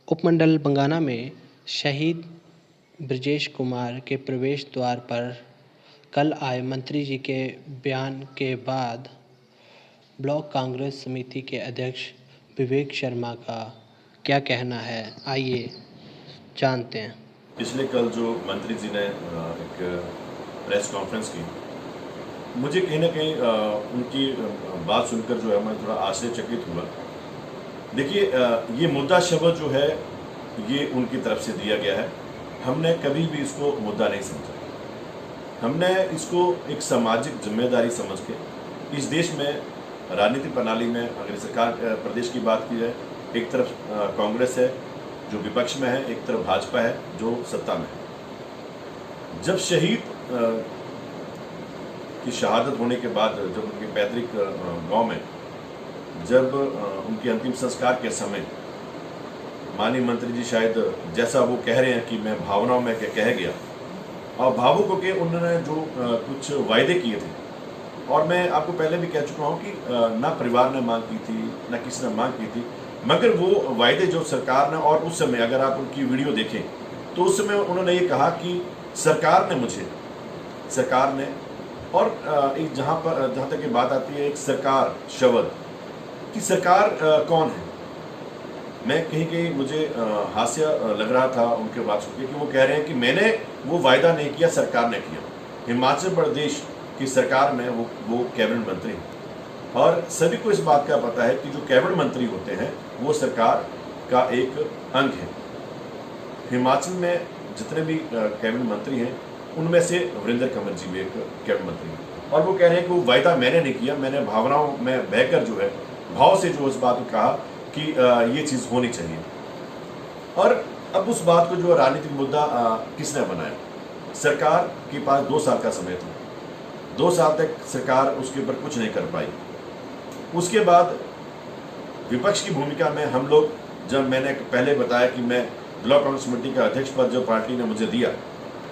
उपमंडल बंगाना में शहीद बृजेश कुमार के प्रवेश द्वार पर कल आए मंत्री जी के बयान के बाद ब्लॉक कांग्रेस समिति के अध्यक्ष विवेक शर्मा का क्या कहना है, आइए जानते हैं। पिछले कल जो मंत्री जी ने एक प्रेस कॉन्फ्रेंस की, मुझे कहीं ना कहीं उनकी बात सुनकर जो है मैं थोड़ा आश्चर्यचकित हुआ। देखिए, ये मुद्दा शब्द जो है ये उनकी तरफ से दिया गया है। हमने कभी भी इसको मुद्दा नहीं समझा। हमने इसको एक सामाजिक जिम्मेदारी समझ के इस देश में राजनीतिक प्रणाली में अगर सरकार प्रदेश की बात की जाए, एक तरफ कांग्रेस है जो विपक्ष में है, एक तरफ भाजपा है जो सत्ता में है। जब शहीद की शहादत होने के बाद जब उनके पैतृक गांव में जब उनके अंतिम संस्कार के समय माननीय मंत्री जी शायद जैसा वो कह रहे हैं कि मैं भावनाओं में कह गया और भावुक होकर उन्होंने जो कुछ वायदे किए थे, और मैं आपको पहले भी कह चुका हूं कि ना परिवार ने मांग की थी ना किसी ने मांग की थी, मगर वो वायदे जो सरकार ने, और उस समय अगर आप उनकी वीडियो देखें तो उस समय उन्होंने ये कहा कि सरकार ने और एक जहाँ तक ये बात आती है एक सरकार शब्द कि सरकार कौन है, मैं कहीं मुझे हास्य लग रहा था उनके बात सुन के कि वो कह रहे हैं कि मैंने वो वायदा नहीं किया, सरकार ने किया। हिमाचल प्रदेश की सरकार में वो कैबिनेट मंत्री हैं और सभी को इस बात का पता है कि जो कैबिनेट मंत्री होते हैं वो सरकार का एक अंग है। हिमाचल में जितने भी कैबिनेट मंत्री हैं उनमें से वीरेंद्र कंवर जी भी एक कैबिनेट मंत्री हैं, और वो कह रहे हैं कि वो वायदा मैंने नहीं किया, मैंने भावनाओं में बहकर जो है भाव से जो इस बात को कहा कि ये चीज़ होनी चाहिए। और अब उस बात को जो राजनीतिक मुद्दा किसने बनाया? सरकार के पास 2 साल का समय था, 2 साल तक सरकार उसके ऊपर कुछ नहीं कर पाई। उसके बाद विपक्ष की भूमिका में हम लोग, जब मैंने पहले बताया कि मैं ब्लॉक कांग्रेस कमेटी का अध्यक्ष पद जो पार्टी ने मुझे दिया,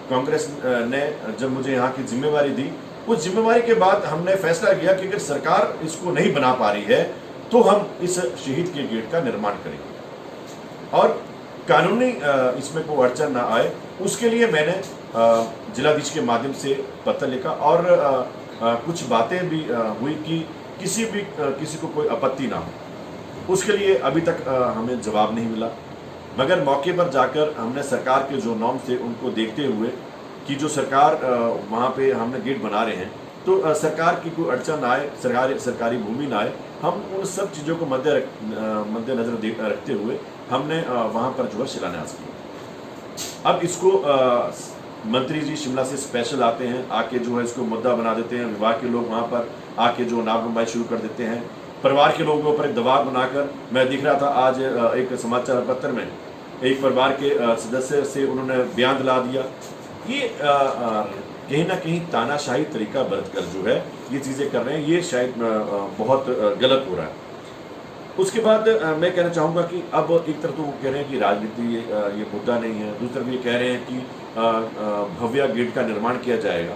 कांग्रेस ने जब मुझे यहाँ की जिम्मेवारी दी, उस जिम्मेवारी के बाद हमने फैसला किया कि अगर सरकार इसको नहीं बना पा रही है तो हम इस शहीद के गेट का निर्माण करेंगे और कानूनी इसमें कोई अड़चन ना आए, उसके लिए मैंने जिलाधीश के माध्यम से पत्र लिखा और कुछ बातें भी हुई कि किसी को कोई आपत्ति ना हो। उसके लिए अभी तक हमें जवाब नहीं मिला, मगर मौके पर जाकर हमने सरकार के जो नॉर्म थे उनको देखते हुए कि जो सरकार वहाँ पे हमने गेट बना रहे हैं तो सरकार की कोई अड़चन ना आए, सरकारी भूमि ना आए, हम उन सब चीज़ों को मद्देनजर रखते हुए हमने वहाँ पर जो है शिलान्यास किया। अब इसको मंत्री जी शिमला से स्पेशल आते हैं, आके जो है इसको मुद्दा बना देते हैं, विभाग के लोग वहाँ पर आके जो नामकबाई शुरू कर देते हैं, परिवार के लोगों के ऊपर एक दबाव बनाकर। मैं दिख रहा था आज एक समाचार पत्र में एक परिवार के सदस्य से उन्होंने बयान दिला दिया। ये कहीं ना कहीं तानाशाही तरीका बरत कर जो है ये चीज़ें कर रहे हैं, ये शायद बहुत गलत हो रहा है। उसके बाद मैं कहना चाहूँगा कि अब एक तरफ तो वो कह रहे हैं कि राजनीति ये मुद्दा नहीं है, दूसरी तरफ ये कह रहे हैं कि भव्य गेट का निर्माण किया जाएगा।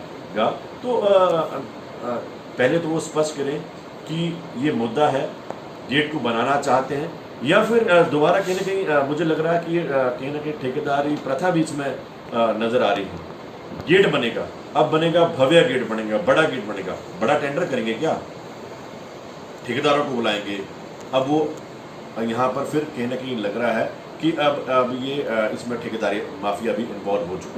तो पहले तो वो स्पष्ट करें कि ये मुद्दा है, गेट को बनाना चाहते हैं, या फिर दोबारा कहीं ना कहीं मुझे लग रहा है कि कहीं ना कहीं ठेकेदारी प्रथा बीच में नजर आ रही है। गेट बनेगा, अब बनेगा भव्य गेट बनेगा, बड़ा गेट बनेगा, बड़ा टेंडर करेंगे क्या, ठेकेदारों को बुलाएंगे। अब वो यहाँ पर फिर कहीं ना कहीं लग रहा है कि अब ये इसमें ठेकेदारी माफिया भी इन्वॉल्व हो चुका है।